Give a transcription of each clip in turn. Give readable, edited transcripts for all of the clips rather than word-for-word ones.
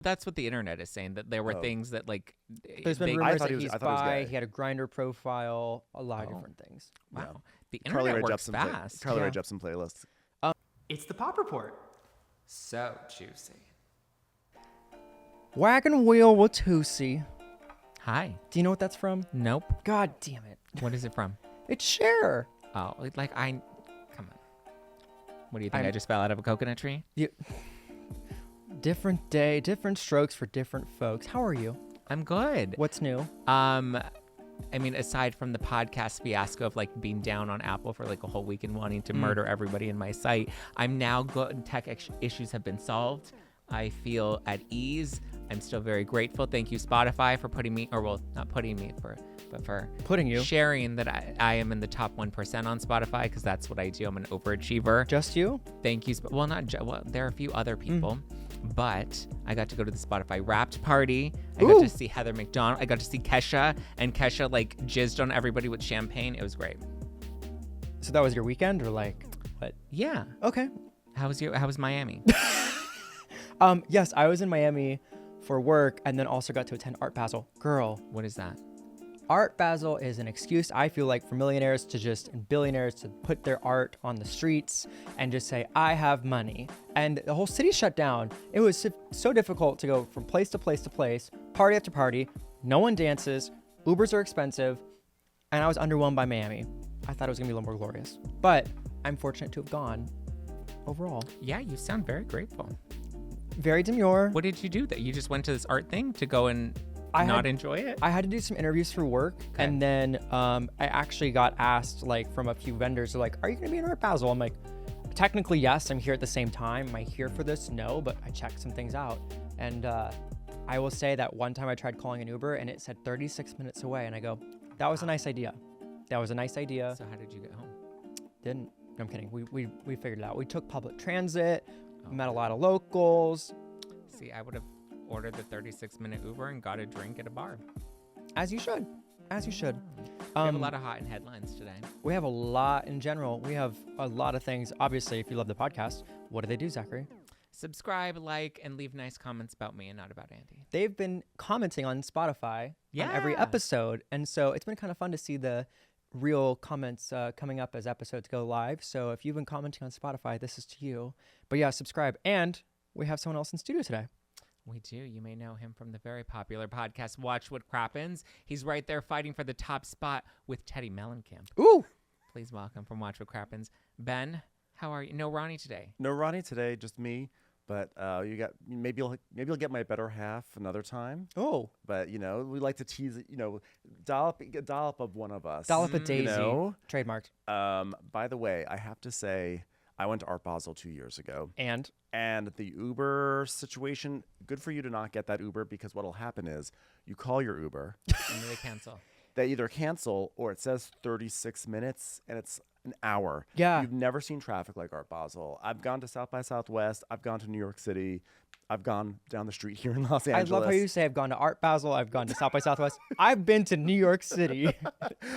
That's what the internet is saying, that there were things that like there's been rumors that he's bi. He had a Grindr profile, a lot of different things. Wow. Yeah. The internet works fast. Carly Rae Jepsen playlist. It's the Pop Report. So juicy. Wagon Wheel with Tootsie. Hi. Do you know what that's from? Nope. God damn it. What is it from? It's Cher. Oh, like come on. What do you think? I just fell out of a coconut tree? Different day, different strokes for different folks. How are you? I'm good. What's new? I mean, aside from the podcast fiasco of like being down on Apple for like a whole week and wanting to murder everybody in my site, I'm now good. Tech issues have been solved. I feel at ease. I'm still very grateful. Thank you, Spotify, for putting me, or well, not putting me, but for putting you, sharing that I am in the top 1% on Spotify, because that's what I do. I'm an overachiever. Just you? Thank you. Well, well, there are a few other people. But I got to go to the Spotify Wrapped party. I got to see Heather McDonald. I got to see Kesha, and Kesha like jizzed on everybody with champagne. It was great. So that was your weekend, or like what? Yeah. Okay. How was Miami? Yes, I was in Miami for work, and then also got to attend Art Basel. Girl, what is that? Art Basel is an excuse, I feel like, for millionaires and billionaires to put their art on the streets and just say, I have money. And the whole city shut down. It was so difficult to go from place to place to place, party after party. No one dances. Ubers are expensive. And I was underwhelmed by Miami. I thought it was going to be a little more glorious. But I'm fortunate to have gone overall. Yeah, you sound very grateful. Very demure. What did you do? That you just went to this art thing to go and enjoy it? I had to do some interviews for work, and then I actually got asked like from a few vendors. They're like, "Are you going to be in Art Basel?" I'm like, "Technically, yes. I'm here at the same time. Am I here for this? No, but I checked some things out." And I will say that one time I tried calling an Uber, and it said 36 minutes away, and I go, "That was a nice idea. That was a nice idea." So how did you get home? Didn't. No, I'm kidding. We figured it out. We took public transit. Met a lot of locals. See, I would have ordered the 36-minute Uber and got a drink at a bar. As you should. As you should. We have a lot of hot in headlines today. We have a lot in general. We have a lot of things. Obviously, if you love the podcast, what do they do, Zachary? Subscribe, like, and leave nice comments about me and not about Andy. They've been commenting on Spotify on every episode. And so it's been kind of fun to see the real comments coming up as episodes go live. So if you've been commenting on Spotify, this is to you. But yeah, subscribe. And we have someone else in studio today. We do. You may know him from the very popular podcast Watch What Crappens. He's right there fighting for the top spot with Teddy Mellencamp. Ooh! Please welcome from Watch What Crappens, Ben. How are you? No Ronnie today. No Ronnie today, just me. But maybe you'll get my better half another time. Oh, but we like to tease it. Dollop of one of us. Dollop a daisy. Trademarked. By the way, I have to say, I went to Art Basel 2 years ago. And the Uber situation. Good for you to not get that Uber, because what'll happen is you call your Uber and they cancel. They either cancel or it says 36 minutes and it's an hour. Yeah. You've never seen traffic like Art Basel. I've gone to South by Southwest. I've gone to New York City. I've gone down the street here in Los Angeles. I love how you say I've gone to Art Basel. I've gone to South by Southwest. I've been to New York City.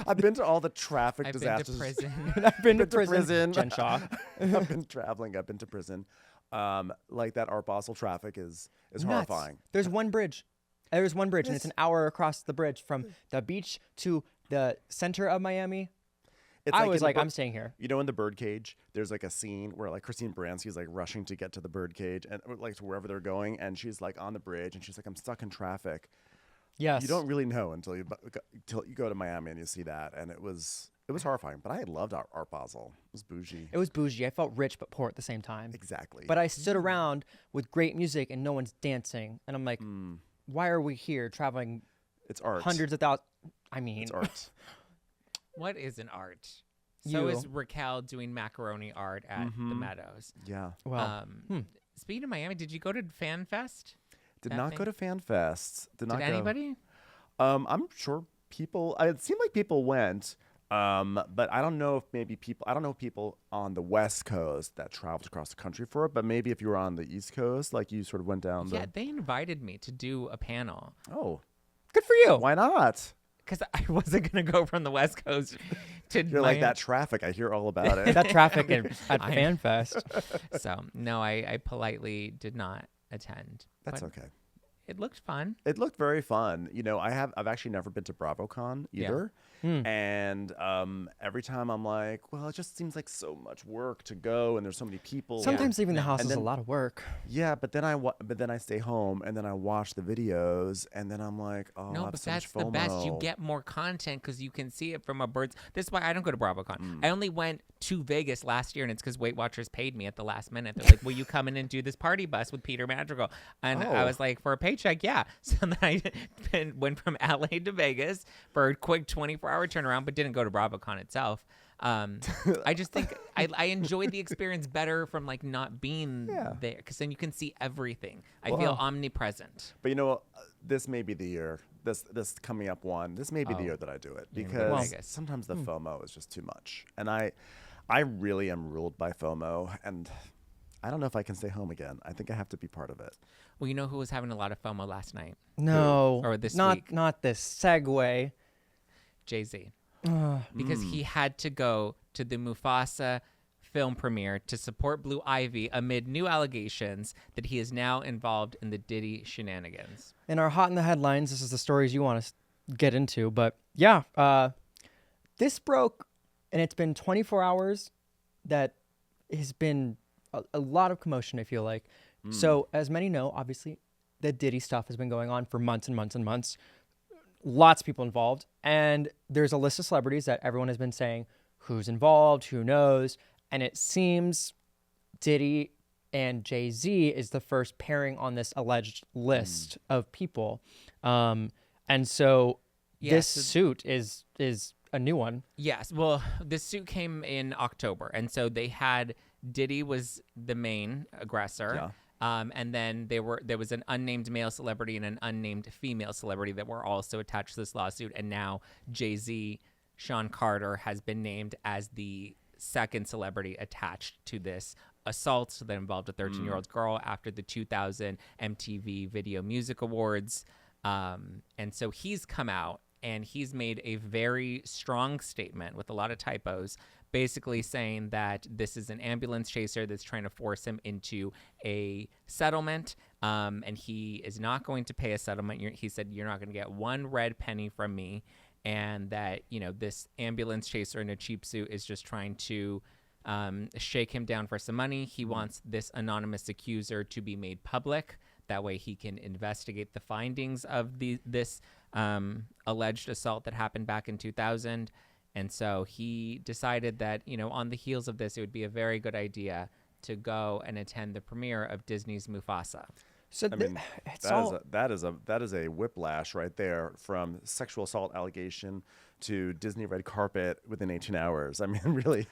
I've been to all the traffic disasters. Been to prison. I've been to prison. Jen Shaw. I've been traveling. I've been to prison. Like that Art Basel traffic is horrifying. There's one bridge. There's one bridge, and it's an hour across the bridge from the beach to the center of Miami. I was like, I'm staying here. In the birdcage, there's like a scene where like Christine Baranski's like rushing to get to the birdcage and like to wherever they're going, and she's like on the bridge, and she's like, I'm stuck in traffic. Yes. You don't really know until you go to Miami and you see that, and it was horrifying. But I loved Art Basel. It was bougie. It was bougie. I felt rich but poor at the same time. Exactly. But I stood around with great music and no one's dancing, and I'm like, why are we here traveling? It's art. Hundreds of thousands. I mean, it's art. What is an art? So is Raquel doing macaroni art at the Meadows. Yeah. Well, speaking of Miami, did you go to FanFest? Did not go to FanFest. Did anybody? I'm sure people. It seemed like people went, but I don't know if I don't know people on the West Coast that traveled across the country for it. But maybe if you were on the East Coast, like you sort of went down. Yeah, they invited me to do a panel. Oh, good for you. Why not? Because I wasn't going to go from the West Coast to You're like, that traffic. I hear all about it. That traffic at FanFest. So, no, I politely did not attend. That's okay. It looked fun. It looked very fun. You know, I've actually never been to BravoCon either. And every time I'm like, well, it just seems like so much work to go, and there's so many people. Sometimes leaving the house And is a then- lot of work. Yeah, but then I stay home and then I watch the videos and then I'm like, oh, I No, have but so much that's the best. You FOMO. get more content because you can see it from a bird's. This is why I don't go to BravoCon. I only went to Vegas last year, and it's because Weight Watchers paid me at the last minute. They're like, "Will you come in and do this party bus with Peter Madrigal?" And I Oh. was like, "For a paycheck, yeah." So then I went from LA to Vegas for a quick 24-hour turnaround, but didn't go to BravoCon itself. I just think I enjoyed the experience better from like not being there, because then you can see everything. I feel omnipresent. But you know, this may be the year. This coming up one. This may be the year that I do it because Vegas. sometimes the FOMO is just too much, and I really am ruled by FOMO, and I don't know if I can stay home again. I think I have to be part of it. Well, you know who was having a lot of FOMO last night? No, Or this not week. not this segue. Jay-Z. Because he had to go to the Mufasah film premiere to support Blue Ivy amid new allegations that he is now involved in the Diddy shenanigans. In our hot in the headlines, this is the stories you want to get into. But yeah, this broke, and it's been 24 hours that has been a lot of commotion, I feel like. So as many know, obviously, the Diddy stuff has been going on for months and months and months. Lots of people involved. And there's a list of celebrities that everyone has been saying who's involved, who knows. And it seems Diddy and Jay-Z is the first pairing on this alleged list of people. And so this suit is a new one. Yes. Well, the suit came in October. And so they had Diddy was the main aggressor. Yeah. And then there was an unnamed male celebrity and an unnamed female celebrity that were also attached to this lawsuit. And now Jay-Z, Sean Carter, has been named as the second celebrity attached to this assault that involved a 13-year-old girl after the 2000 MTV Video Music Awards. And so he's come out and he's made a very strong statement with a lot of typos, basically saying that this is an ambulance chaser that's trying to force him into a settlement, and he is not going to pay a settlement. He said, "You're not going to get one red penny from me," and that, you know, this ambulance chaser in a cheap suit is just trying to shake him down for some money. He wants this anonymous accuser to be made public. That way he can investigate the findings of this alleged assault that happened back in 2000. And so he decided that, you know, on the heels of this, it would be a very good idea to go and attend the premiere of Disney's Mufasah. So I mean, it's all that is a whiplash right there, from sexual assault allegation to Disney red carpet within 18 hours. I mean, really.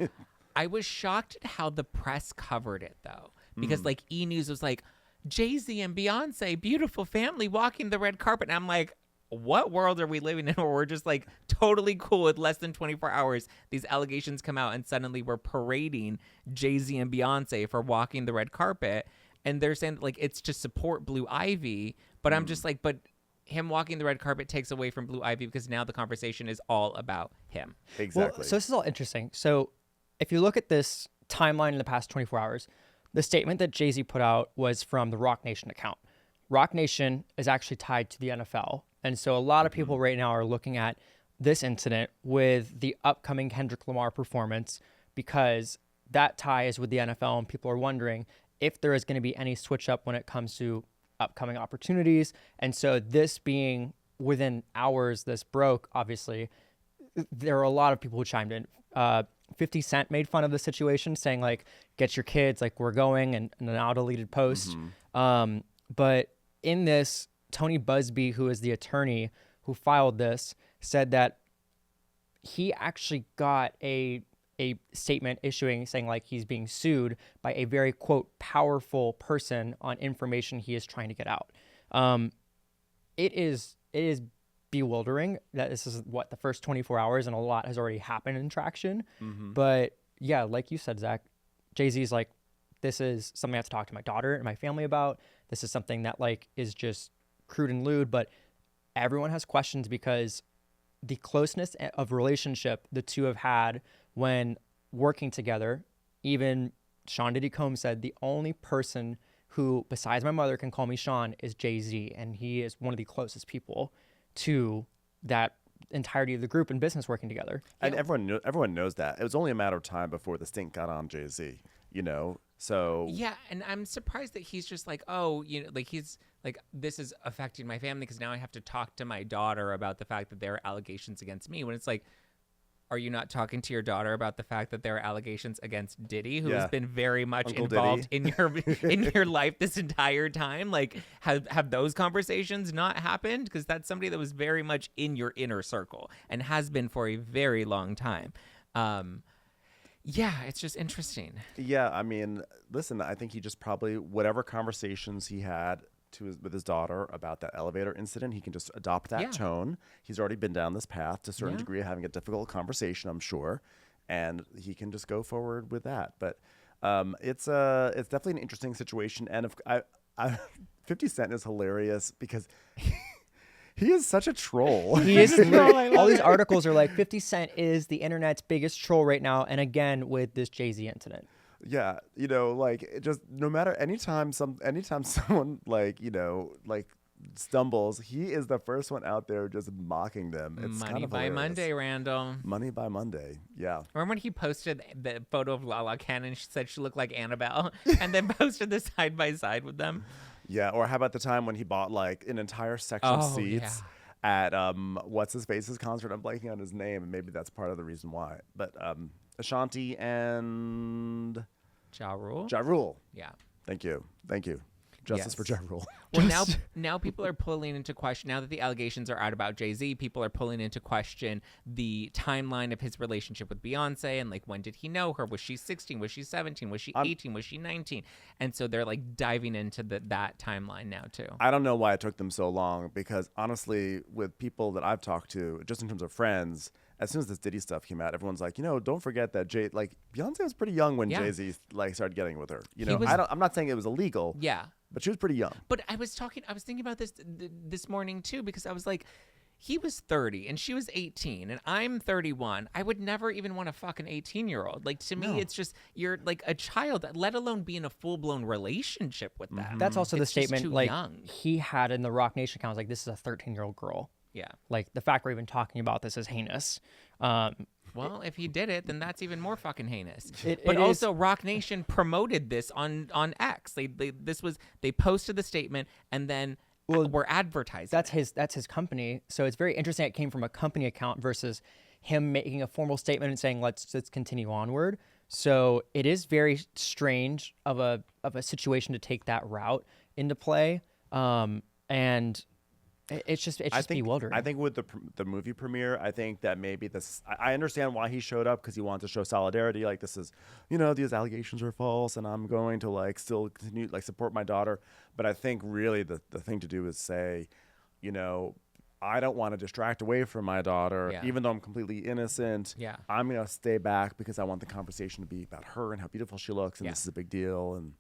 I was shocked at how the press covered it, though, because like E! News was like, Jay-Z and Beyonce, beautiful family walking the red carpet. And I'm like, what world are we living in where we're just like totally cool with less than 24 hours? These allegations come out and suddenly we're parading Jay-Z and Beyonce for walking the red carpet. And they're saying that, like, it's to support Blue Ivy. But I'm just like, but him walking the red carpet takes away from Blue Ivy because now the conversation is all about him. Exactly. Well, so this is all interesting. So if you look at this timeline in the past 24 hours, the statement that Jay-Z put out was from the Rock Nation account. Rock Nation is actually tied to the NFL. And so a lot of people right now are looking at this incident with the upcoming Kendrick Lamar performance, because that tie is with the NFL, and people are wondering if there is going to be any switch up when it comes to upcoming opportunities. And so this being within hours, this broke, obviously, there are a lot of people who chimed in. 50 Cent made fun of the situation, saying like, get your kids, like we're going, and a now deleted post. But in this, Tony Busby, who is the attorney who filed this, said that he actually got a statement issuing saying like he's being sued by a very, quote, powerful person on information he is trying to get out. It is bewildering that this is what the first 24 hours and a lot has already happened in traction. But yeah, like you said, Zach, Jay-Z's like, this is something I have to talk to my daughter and my family about. This is something that like is just crude and lewd, but everyone has questions because the closeness of relationship the two have had when working together. Even Sean Diddy Combs said the only person who, besides my mother, can call me Sean, is Jay-Z. And he is one of the closest people to that entirety of the group and business working together. And everyone knows that. It was only a matter of time before the stink got on Jay-Z, you know? So yeah, and I'm surprised that he's just like, oh, you know, like he's like, this is affecting my family because now I have to talk to my daughter about the fact that there are allegations against me. When it's like, are you not talking to your daughter about the fact that there are allegations against Diddy, who has been very much Uncle involved Diddy. in your life this entire time? Like, have those conversations not happened? Because that's somebody that was very much in your inner circle and has been for a very long time. Yeah, it's just interesting. yeah, I mean, listen, I think he just probably, whatever conversations he had with his daughter about that elevator incident, he can just adopt that tone. He's already been down this path to a certain degree of having a difficult conversation, I'm sure, and he can just go forward with that. But it's definitely an interesting situation, and if 50 Cent is hilarious because he is such a troll. He is all these articles are like 50 Cent is the internet's biggest troll right now, and again with this Jay-Z incident. Yeah, you know, like it just no matter anytime someone like, you know, like stumbles, he is the first one out there just mocking them. It's Money kind of by hilarious. Monday, Randall. Money by Monday. Yeah. Remember when he posted the photo of Lala Cannon? She said she looked like Annabelle, and then posted this side by side with them. Yeah, or how about the time when he bought like an entire section of seats at what's his face's concert? I'm blanking on his name, and maybe that's part of the reason why. But Ashanti and Ja Rule. Ja Rule. Yeah. Thank you. Justice for Ja Rule. Well, now people are pulling into question, now that the allegations are out about Jay-Z, people are pulling into question the timeline of his relationship with Beyonce and like, when did he know her? Was she 16? Was she 17? Was she 18? Was she 19? And so they're like diving into that timeline now too. I don't know why it took them so long, because honestly, with people that I've talked to, just in terms of friends, as soon as this Diddy stuff came out, everyone's like, you know, don't forget that Beyonce was pretty young when Jay-Z like started getting with her. You know, I'm not saying it was illegal. Yeah. But she was pretty young. But I was thinking about this morning too, because I was like, he was 30 and she was 18 and I'm 31. I would never even want to fuck an 18-year-old. Like, to me, it's just, you're like a child, let alone be in a full-blown relationship with that. That's also the It's just statement too like young. he had in the Rock Nation account. Like, this is a 13-year-old girl. Yeah. Like, the fact we're even talking about this is heinous. Well, if he did it, then that's even more fucking heinous. It also, Rock Nation promoted this on X. They posted the statement and then were advertising. That's his company. So it's very interesting. It came from a company account versus him making a formal statement and saying let's continue onward. So it is very strange of a situation to take that route into play, and it's just bewildering. I think with the movie premiere, I think that maybe this. I understand why he showed up, because he wanted to show solidarity. Like, this is, you know, these allegations are false, and I'm going to like still continue like support my daughter. But I think really the thing to do is say, you know, I don't want to distract away from my daughter, even though I'm completely innocent. Yeah. I'm gonna stay back because I want the conversation to be about her and how beautiful she looks, and this is a big deal. And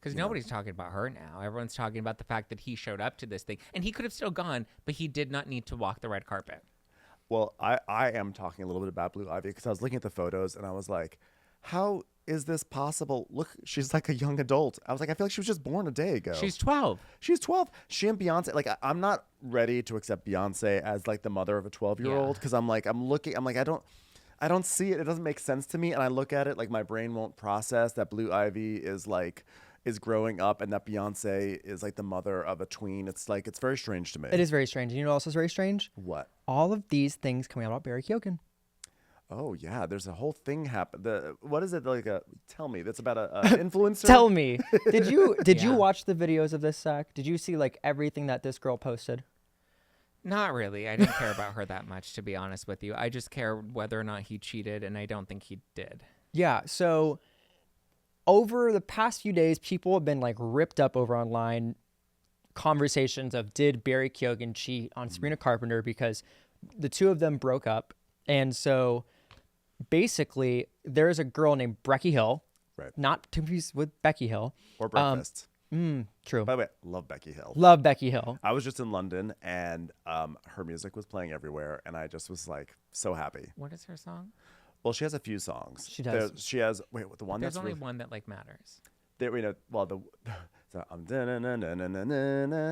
because nobody's talking about her now. Everyone's talking about the fact that he showed up to this thing. And he could have still gone, but he did not need to walk the red carpet. Well, I am talking a little bit about Blue Ivy, because I was looking at the photos and I was like, how is this possible? Look, she's like a young adult. I was like, I feel like she was just born a day ago. She's 12. She's 12. She and Beyonce, like, I'm not ready to accept Beyonce as like the mother of a 12-year-old, because I'm like, I don't see it. It doesn't make sense to me. And I look at it like my brain won't process that Blue Ivy is growing up and that Beyonce is like the mother of a tween. It's like, it's very strange to me. It is very strange. You know what else is very strange? What? All of these things coming out about Barry Keoghan. Oh yeah, there's a whole thing happen. What is it like? Tell me. That's about a influencer. Tell me. Did you watch the videos of this, Zack? Did you see like everything that this girl posted? Not really. I didn't care about her that much, to be honest with you. I just care whether or not he cheated, and I don't think he did. Yeah. So over the past few days, people have been like ripped up over online conversations of, did Barry Keoghan cheat on Sabrina Carpenter, because the two of them broke up. And so basically there is a girl named Breckie Hill, right? Not to be with Becky Hill. Or Breakfast. True. By the way, love Breckie Hill. Love Breckie Hill. I was just in London, and her music was playing everywhere, and I just was like so happy. What is her song? Well, she has a few songs. She does. She has the one. There's that's only really, one that like matters. there, you know, well, So I'm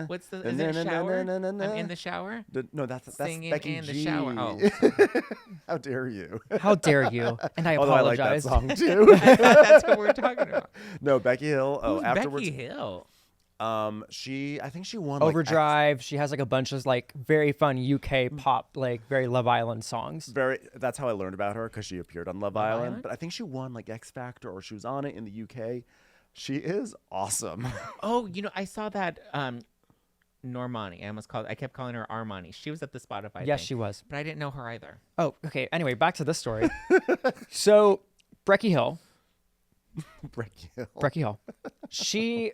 What's the? Is it shower? I'm in the shower. No, that's Singing Becky in the G. shower. Oh. How dare you? How dare you? And I Although I like that apologize. song too. I thought that's what we're talking about. No, Becky Hill. Who's Afterwards. Becky Hill? I think she won like, Overdrive. She has like a bunch of like very fun UK pop, like very Love Island songs. That's how I learned about her, because she appeared on Love Island? Island. But I think she won like X Factor, or she was on it in the UK. She is awesome. Oh, I saw that Normani. I kept calling her Armani. She was at the Spotify Yes, thing, she was. but I didn't know her either. Oh, okay. Anyway, back to this story. So, Breckie Hill. Breckie Hill. She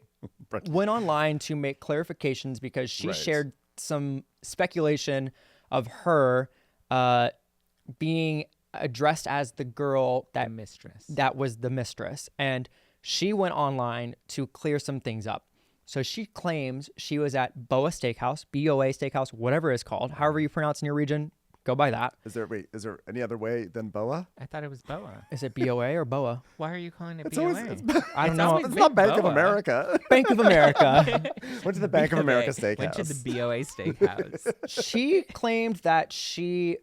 went online to make clarifications because she shared some speculation of her being addressed as the girl The mistress. that was the mistress. And she went online to clear some things up. So she claims she was at Boa Steakhouse, BOA Steakhouse, whatever it's called. However you pronounce in your region, go by that. Is there any other way than Boa? I thought it was Boa. Is it BOA or Boa? Why are you calling it It's BOA? I don't know. It's not Bank of Boa. America. Bank of America. Went to the Bank of America Steakhouse. Went to the BOA Steakhouse. She claimed that she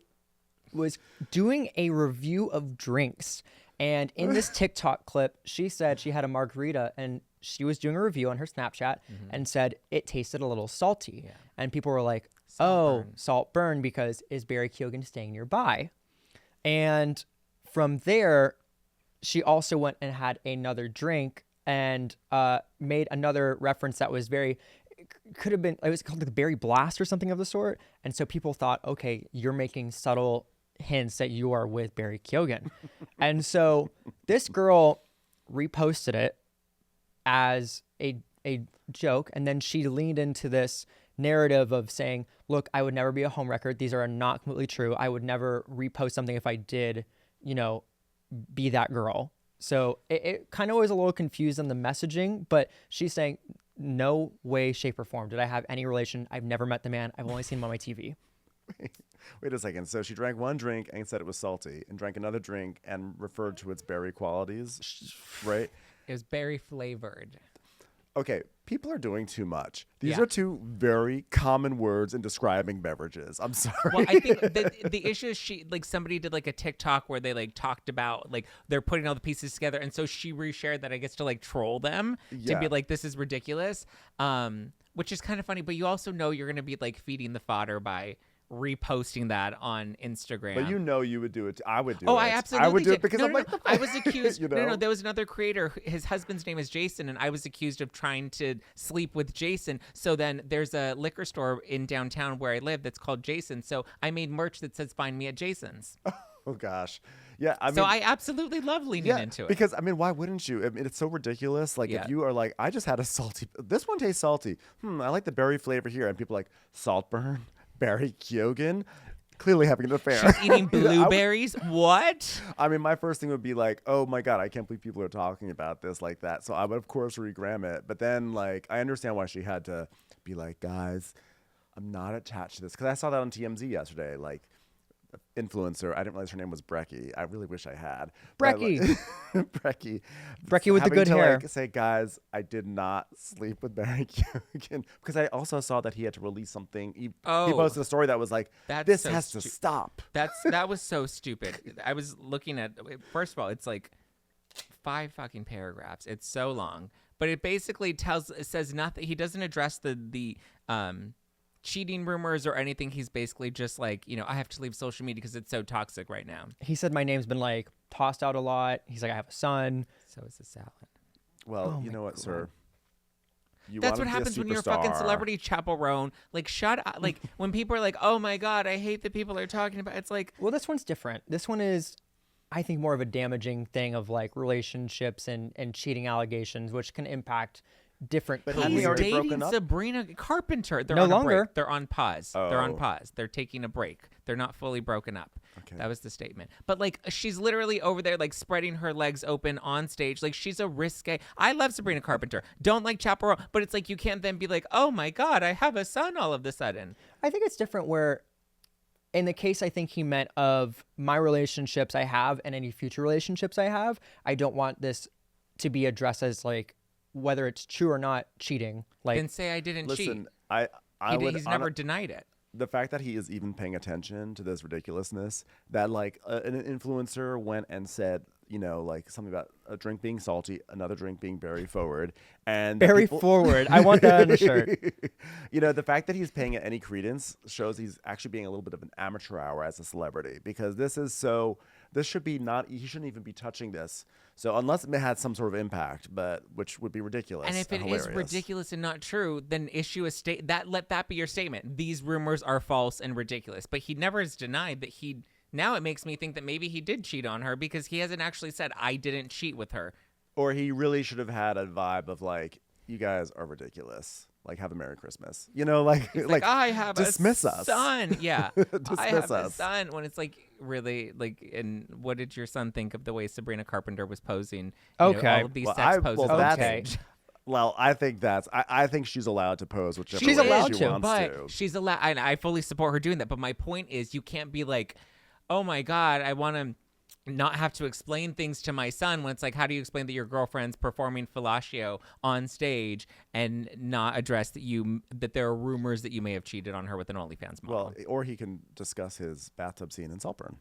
was doing a review of drinks. And in this TikTok clip, she said she had a margarita and she was doing a review on her Snapchat and said it tasted a little salty. Yeah. And people were like, Saltburn. saltburn, because is Barry Keoghan staying nearby? And from there, she also went and had another drink and made another reference that was it was called the Berry Blast or something of the sort. And so people thought, okay, you're making subtle hints that you are with Barry Keoghan. And so this girl reposted it as a joke, and then she leaned into this narrative of saying, look, I would never be a homewrecker. These are not completely true. I would never repost something if I did, be that girl. So it kind of was a little confused in the messaging, but she's saying no way, shape, or form did I have any relation. I've never met the man. I've only seen him on my TV. Wait a second. So she drank one drink and said it was salty, and drank another drink and referred to its berry qualities, right? It was berry flavored. Okay, people are doing too much. These Yeah. are two very common words in describing beverages. I'm sorry. Well, I think the issue is somebody did like a TikTok where they talked about they're putting all the pieces together, and so she reshared that, I guess, to troll them, to be like, this is ridiculous, which is kind of funny. But you also know you're gonna be feeding the fodder by reposting that on Instagram. But you would do it. I would do it. Oh, I absolutely I would do did. it because no, I'm no, like, no. I was accused. know? There was another creator. His husband's name is Jason, and I was accused of trying to sleep with Jason. So then there's a liquor store in downtown where I live that's called Jason. So I made merch that says "Find me at Jason's." Oh gosh, yeah. So I absolutely love leaning into it. Because why wouldn't you? I mean, it's so ridiculous. If you are like, I just had a salty. This one tastes salty. I like the berry flavor here, and people are like saltburn, Barry Keoghan. Clearly having an affair. She's eating blueberries. What? I mean, my first thing would be like, oh my God, I can't believe people are talking about this like that. So I would, of course, regram it. But then, I understand why she had to be like, guys, I'm not attached to this. Because I saw that on TMZ yesterday. Influencer. I didn't realize her name was Breckie. I really wish I had. Breckie. Breckie. Breckie with the good hair. Say, guys, I did not sleep with Barry Keoghan. Because I also saw that he had to release something. He posted a story that was like, this so has to stop. That was so stupid. I was looking at, first of all, it's 5 fucking paragraphs. It's so long. But it basically says nothing. He doesn't address the cheating rumors or anything. He's basically just I have to leave social media because it's so toxic right now. He said my name's been tossed out a lot. He's like, I have a son. So is the salad. Well, you know what, sir? That's what happens when you're a fucking celebrity chaperone. Shut up. When people are like, oh my God, I hate that people are talking about it's Well, this one's different. This one is, I think, more of a damaging thing of relationships and cheating allegations, which can impact different But careers. hadn't he's they already dating broken up? Sabrina Carpenter. They're No on a longer. break. They're on pause. They're on Oh. pause. They're taking a break. They're not fully broken up. Okay. That was the statement. But she's literally over there spreading her legs open on stage. She's a risque. I love Sabrina Carpenter. Don't like chaperone, but it's you can't then be like, oh my God, I have a son all of a sudden. I think it's different where, in the case I think he meant of my relationships I have and any future relationships I have, I don't want this to be addressed as whether it's true or not cheating. Like, Then say I didn't cheat. Listen, he's never denied it. The fact that he is even paying attention to this ridiculousness, that like an influencer went and said, like something about a drink being salty, another drink being very forward, and very forward. I want that on the shirt. The fact that he's paying it any credence shows he's actually being a little bit of an amateur hour as a celebrity, because this should be he shouldn't even be touching this. So unless it had some sort of impact, which would be ridiculous. And if it is ridiculous and not true, then issue a let that be your statement. These rumors are false and ridiculous. But he never has denied that now it makes me think that maybe he did cheat on her, because he hasn't actually said, I didn't cheat with her. Or he really should have had a vibe of like, you guys are ridiculous. Like, have a Merry Christmas. Like I have dismiss a us. son. Yeah. I have us. a son. When it's like, really, like, and what did your son think of the way Sabrina Carpenter was posing? All of these sex poses on stage. Well, I think I think she's allowed to pose whichever She's way allowed she to, wants but to. she's allowed, and I fully support her doing that. But my point is, you can't be like, oh my God, I want to not have to explain things to my son, when it's like, how do you explain that your girlfriend's performing fellatio on stage and not address that there are rumors that you may have cheated on her with an OnlyFans model? Well, or he can discuss his bathtub scene in Saltburn.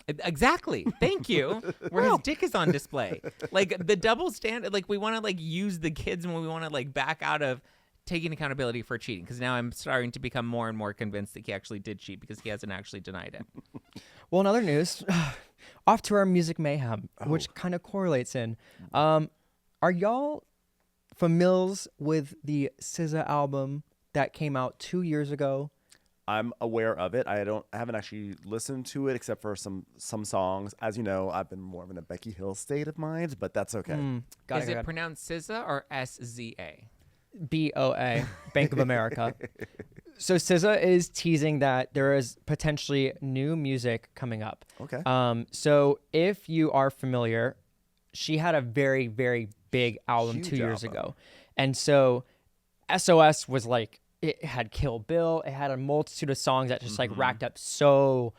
Exactly. Thank you. Where his dick is on display. Like, the double standard, like, we want to like use the kids when we want to like back out of taking accountability for cheating, because now I'm starting to become more and more convinced that he actually did cheat, because he hasn't actually denied it. Well, in other news, off to our music mayhem, which kind of correlates in. Are y'all familiars with the SZA album that came out 2 years ago? I'm aware of it. I haven't actually listened to it except for some songs. As you know, I've been more of in a Breckie Hill state of mind, but that's okay. Is it pronounced SZA or SZA? BOA, Bank of America. So SZA is teasing that there is potentially new music coming up. Okay. So if you are familiar, she had a very, very big album Huge 2 years album. ago. And so SOS was like, it had Kill Bill. It had a multitude of songs that just like racked up so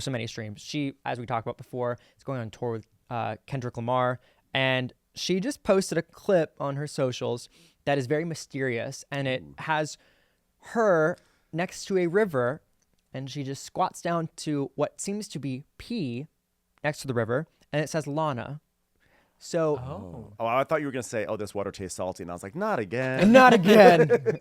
many streams. She, as we talked about before, is going on tour with Kendrick Lamar. And she just posted a clip on her socials that is very mysterious, and it has her next to a river, and she just squats down to what seems to be pee next to the river, and it says Lana. So, I thought you were gonna say, "Oh, this water tastes salty," and I was like, "Not again." Not again.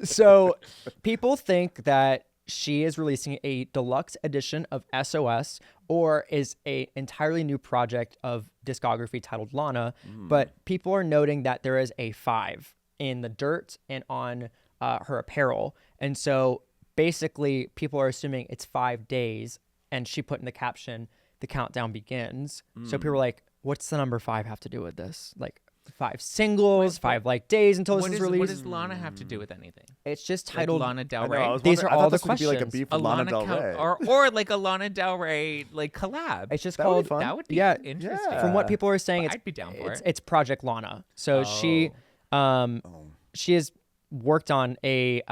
So, people think that she is releasing a deluxe edition of SOS, or is a entirely new project of discography titled Lana. But people are noting that there is a 5 in the dirt and on her apparel. And so basically people are assuming it's 5 days, and she put in the caption, the countdown begins. So people are like, what's the number 5 have to do with this? Like 5 singles, 5 like days until this is released. What does Lana have to do with anything? It's just Like titled Lana Del I know, Rey. I was These wondering- are I all thought the this would be like a questions. beef with Lana Del Rey. or like a Lana Del Rey like collab. It's just That would be called fun. That would be Yeah. interesting. Yeah. From what people are saying, I'd be down for it. it's Project Lana. So she has worked on a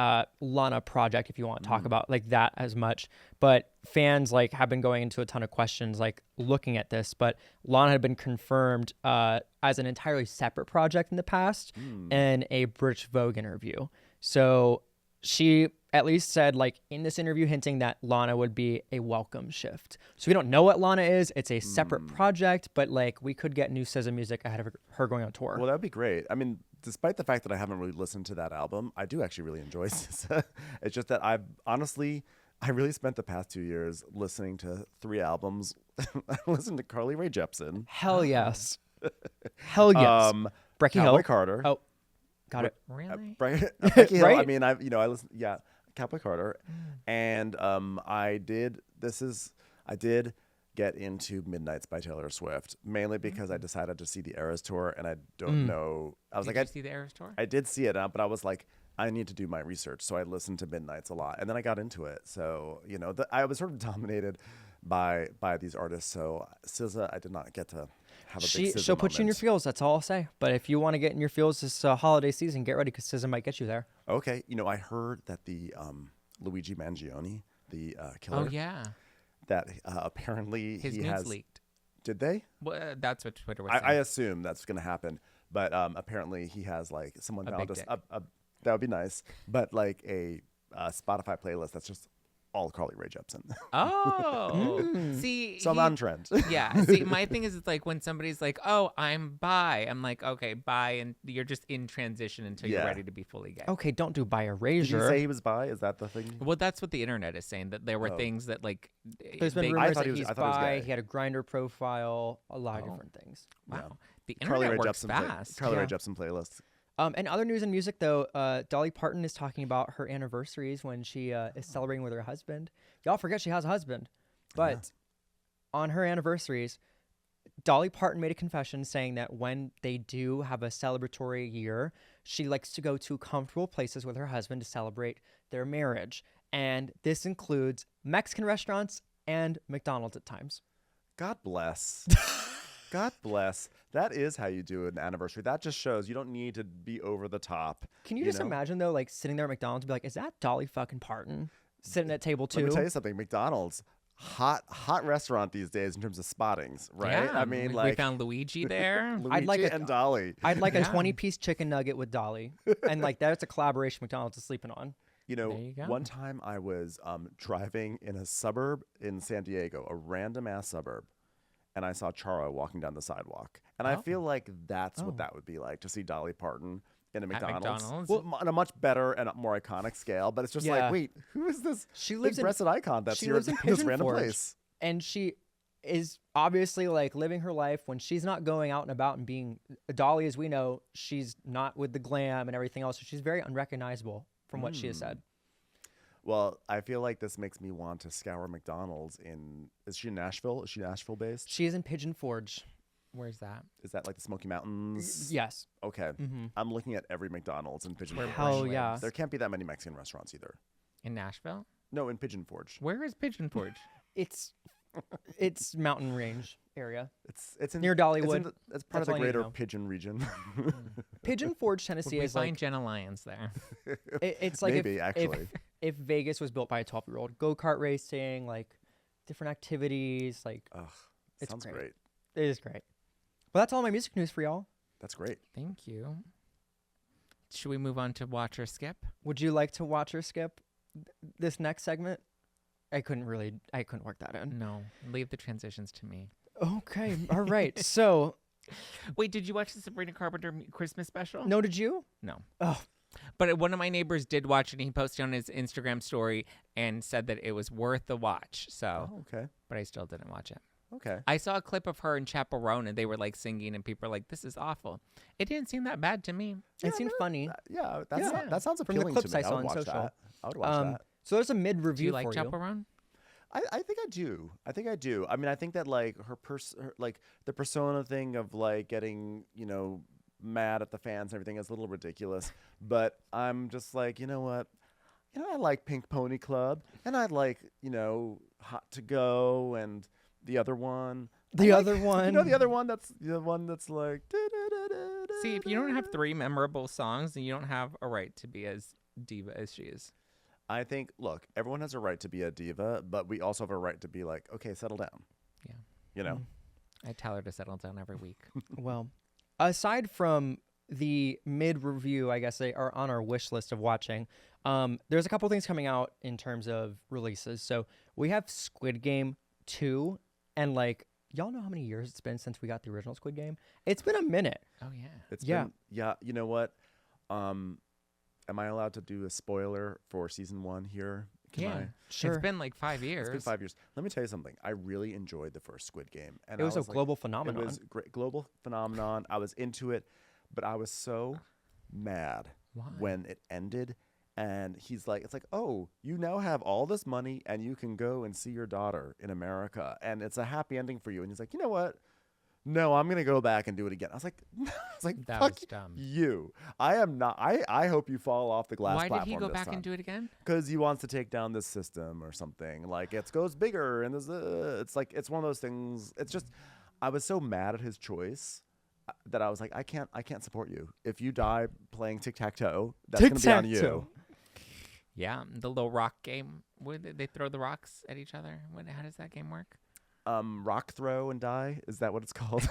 Lana project, if you want to talk about like that as much. But fans like have been going into a ton of questions like looking at this. But Lana had been confirmed as an entirely separate project in the past in a British Vogue interview. So she at least said like in this interview hinting that Lana would be a welcome shift. So we don't know what Lana is. It's a separate project, but like we could get new SZA music ahead of her going on tour. Well, that'd be great. I mean, despite the fact that I haven't really listened to that album, I do actually really enjoy SZA. It's just that I really spent the past 2 years listening to 3 albums. I listened to Carly Rae Jepsen. Hell yes. Hell yes. Breckie Hill. Cowboy Carter. Oh, got it. Really? Breckie Hill. Right? I mean, I listened. Yeah, Cowboy Carter, and I did get into Midnights by Taylor Swift, mainly because I decided to see the Eras tour, and I don't know. I was Did like, you see the Eras tour? I did see it, but I was like, I need to do my research, so I listened to Midnights a lot, and then I got into it. So I was sort of dominated by these artists. So SZA, I did not get to have a big SZA She'll put you in your moment. feels. That's all I'll say. But if you want to get in your feels this holiday season, get ready because SZA might get you there. Okay, I heard that the Luigi Mangione, the killer, Oh yeah, that apparently his he nudes has leaked. Did they? Well, that's what Twitter was I saying. assume that's going to happen. But apparently he has like someone A found big us dick. that would be nice, but like a Spotify playlist that's just all Carly Rae Jepsen. Oh, see, So I'm on trend. Yeah. See, my thing is, it's like when somebody's like, "Oh, I'm bi," I'm like, "Okay, bi," and you're just in transition until you're Yeah. ready to be fully gay. Okay, don't do bi Did you erasure. say he was bi? Is that the thing? Well, that's what the internet is saying, that there were Oh. things that like There's been they- rumors thought that he was- he's I thought he was bi. gay. He had a grinder profile, a lot of Oh. different things. Wow, the Carly internet Rae works Jepsen fast. Carly Rae Yeah. Jepsen playlist. And other news in music, though, Dolly Parton is talking about her anniversaries when she is celebrating with her husband. Y'all forget she has a husband. But on her anniversaries, Dolly Parton made a confession saying that when they do have a celebratory year, she likes to go to comfortable places with her husband to celebrate their marriage. And this includes Mexican restaurants and McDonald's at times. God bless. God bless. That is how you do an anniversary. That just shows you don't need to be over the top. Can you just know? imagine, though, like sitting there at McDonald's and be like, is that Dolly fucking Parton sitting at table two? Let me tell you something. McDonald's, hot restaurant these days in terms of spottings, right? Yeah, I mean, we like found Luigi there. Luigi like a- and Dolly. I'd like a Yeah. 20-piece chicken nugget with Dolly. And like that's a collaboration McDonald's is sleeping on. You know, There you go. one time I was driving in a suburb in San Diego, a random ass suburb, and I saw Charo walking down the sidewalk. And I feel like that's what that would be like to see Dolly Parton in a McDonald's. McDonald's? Well, on a much better and a more iconic scale. But it's just Yeah. like, wait, who is this She lives in- big-breasted icon that's she here lives at in this Pigeon random Forge. place? And she is obviously like living her life when she's not going out and about and being Dolly, as we know, she's not with the glam and everything else. So she's very unrecognizable from what she has said. Well, I feel like this makes me want to scour McDonald's in. Is she in Nashville? Is she Nashville based? She is in Pigeon Forge. Where's that? Is that like the Smoky Mountains? Yes. Okay. I'm looking at every McDonald's in Pigeon Forge. Hell yeah. There can't be that many Mexican restaurants either. In Nashville? No, in Pigeon Forge. Where is Pigeon Forge? It's mountain range area. It's in, Near Dollywood. It's part That's of all the I need to greater know. Pigeon region. Pigeon Forge, Tennessee we is find like Jenna Lyons there. it's like Maybe, actually. if Vegas was built by a 12-year-old, go-kart racing, like different activities, like Ugh, It's sounds great. great. it is great. But that's all my music news for y'all. That's great. Thank you. Should we move on to watch or skip? Would you like to watch or skip this next segment? I couldn't work that in. No, leave the transitions to me. Okay, all right. So, Wait, did you watch the Sabrina Carpenter Christmas special? no, did you? No. Oh, But one of my neighbors did watch it, and he posted on his Instagram story and said that it was worth the watch. So, Oh, okay. but I still didn't watch it. Okay. I saw a clip of her and Chaperone, and they were like singing, and people were like, "This is awful." It didn't seem that bad to me. it seemed funny. Yeah, Yeah. that sounds From the appealing clips to me. I saw I would on watch social. that. I would watch that. So there's a mid Do review you like for you. Chaperone? I think I do. I think I do. I mean, I think that like her like the persona thing of like getting, mad at the fans and everything is a little ridiculous. But I'm just like, you know what? I like Pink Pony Club and I like, Hot to Go and the other one. The I other like, one. the other one that's the one that's like. See, if you don't have 3 memorable songs, then you don't have a right to be as diva as she is. I think, look, everyone has a right to be a diva, but we also have a right to be like, okay, settle down. Yeah. You know? I tell her to settle down every week. Well, aside from the mid review, I guess they are on our wish list of watching. There's a couple things coming out in terms of releases. So we have Squid Game 2, and like y'all know how many years it's been since we got the original Squid Game? It's been a minute. Oh yeah. It's Yeah. been, yeah, you know what? Am I allowed to do a spoiler for season 1 here? Can Yeah. I? Sure. It's been like 5 years. It's been 5 years. Let me tell you something. I really enjoyed the first Squid Game. And It was a like- global phenomenon. It was great, global phenomenon. I was into it, but I was so mad Why? when it ended. And he's like, it's like, oh, you now have all this money and you can go and see your daughter in America. And it's a happy ending for you. And he's like, you know what? No, I'm going to go back and do it again. I was like, That fuck was dumb. you. I am not. I hope you fall off the glass Why did platform he go this back time. and do it again? Because he wants to take down this system or something. Like it goes bigger, and it's like it's one of those things. It's just, I was so mad at his choice that I was like, I can't support you. If you die playing tic tac toe, that's gonna be on you. Tic-tac-toe. Yeah, the little rock game. Where they throw the rocks at each other. How does that game work? rock throw and die. Is that what it's called?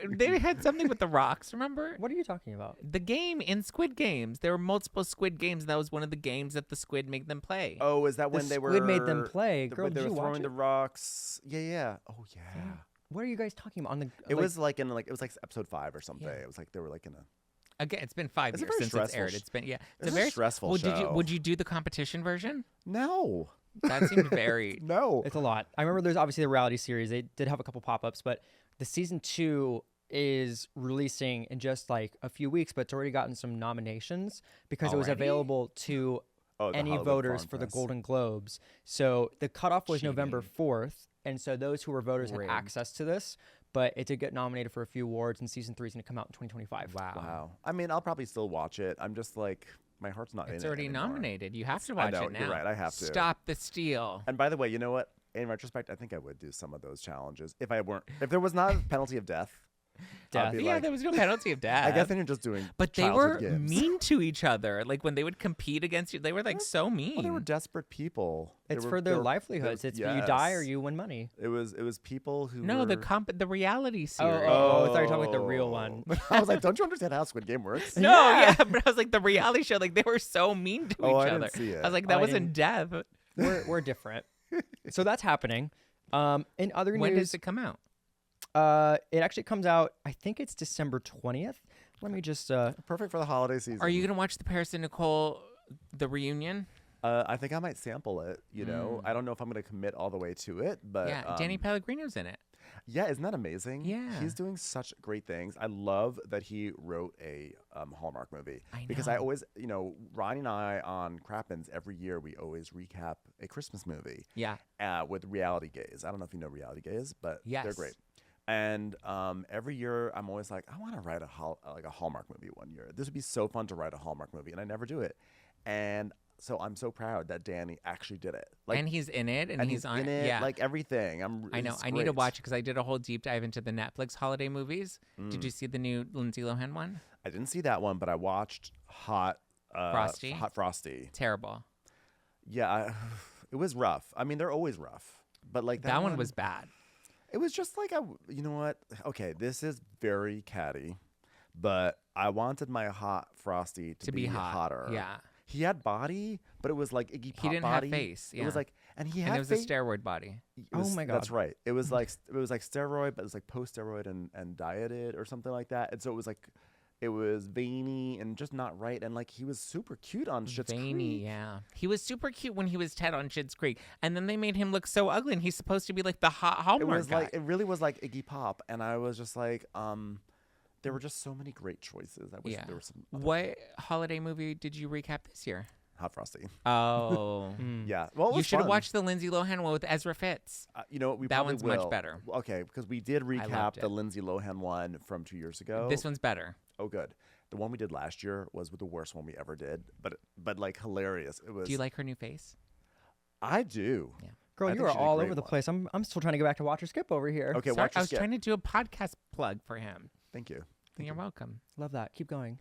They had something with the rocks, remember? What are you talking about? The game in Squid Games. There were multiple Squid Games, and that was one of the games that the squid made them play. Oh, is that The when they were? squid made them play. Girl, when they did were you watch throwing it? the rocks. Yeah. Oh yeah. What are you guys talking about? On the It was like in it was like episode 5 or something. Yeah. It was like they were like in a. Again, it's been 5 It's a years very since it's aired. stressful It's been it's It's a a very stressful Well, show. would you do the competition version? No. That seemed very. No. It's a lot. I remember there's obviously the reality series. They did have a couple pop-ups, but the season 2 is releasing in just like a few weeks, but it's already gotten some nominations because it was Already? available to Oh, the any Hollywood voters Foreign for the Press. Golden Globes. So the cutoff was November Cheating. 4th, and so those who were voters Rigged. had access to this, but it did get nominated for a few awards, and season 3 is going to come out in 2025. Wow. I mean, I'll probably still watch it. I'm just like, my heart's not in it. It's already anymore. nominated. You have to I watch know, it now. you're right, I have to. Stop the steal. And by the way, you know what? In retrospect, I think I would do some of those challenges if there was not a penalty of death. I'd be Yeah, like, there was no penalty of death. I guess then you're just doing. But they were childhood games. mean to each other. Like when they would compete against you, they were like so mean. Well, they were desperate people. They It's were- for they their were- livelihoods. they- It's you die or yes. you win money. It was people who. No, were... the reality Oh, series. I thought you were talking about the real one. I was like, don't you understand how Squid Game works? No, yeah, but I was like the reality show. Like they were so mean to Oh, each I other. didn't see it. I was like, Oh, that I wasn't death. We're different. So that's happening. In other When news, does it come out? it actually comes out, I think it's December 20th. Let me just Perfect for the holiday season. Are you gonna watch the Paris and Nicole the reunion? I think I might sample it. You know, I don't know if I'm going to commit all the way to it, but Yeah, Danny Pellegrino's in it. Yeah, isn't that amazing? Yeah. He's doing such great things. I love that he wrote a Hallmark movie. I Because I know. always, Ronnie and I on Crappens, every year we always recap a Christmas movie Yeah. with Reality Gaze. I don't know if you know Reality Gaze, but they're Yes. great. And every year I'm always like, I want to write a Hallmark movie one year. This would be so fun to write a Hallmark movie, and I never do it. And so I'm so proud that Danny actually did it. And he's in it, and he's on in it, Yeah. like everything. I know. it's I need to great. watch it because I did a whole deep dive into the Netflix holiday movies. Did you see the new Lindsay Lohan one? I didn't see that one, but I watched Frosty? Hot Frosty. Terrible. Yeah, it was rough. I mean, they're always rough, but like That one was bad. It was just like you know what? Okay, this is very catty, but I wanted my Hot Frosty to be hot. hotter. Yeah. He had body, but it was like Iggy Pop He didn't body. have face. It was Yeah. like, and he had And it was face. a steroid body. It was- Oh my That's God. right. It was like steroid, but it was like post steroid and dieted or something like that. And so it was veiny and just not right. And like he was super cute on Schitt's Veiny, Creek. yeah. He was super cute when he was Ted on Schitt's Creek, and then they made him look so ugly, and he's supposed to be like the hot It Hallmark was guy. like it really was like Iggy Pop, and I was just like, there were just so many great choices. I wish Yeah. there were some other What holiday movie did you recap this year? Hot Frosty. Oh. Yeah, well, it You was should have fun. watched the Lindsay Lohan one with Ezra Fitz. You know what? We That probably one's much will. better. Okay, because we did recap loved the it. Lindsay Lohan one from 2 years ago. This one's better. Oh, good. The one we did last year was the worst one we ever did, but like hilarious. It was. Do you like her new face? I do. Yeah. Girl, I you think are she did a all great over the one. place. I'm still trying to go back to Watch or Skip over here. Okay, Sorry, watch I your was skip. trying to do a podcast plug for him. Thank you. You're welcome. Love that. Keep going.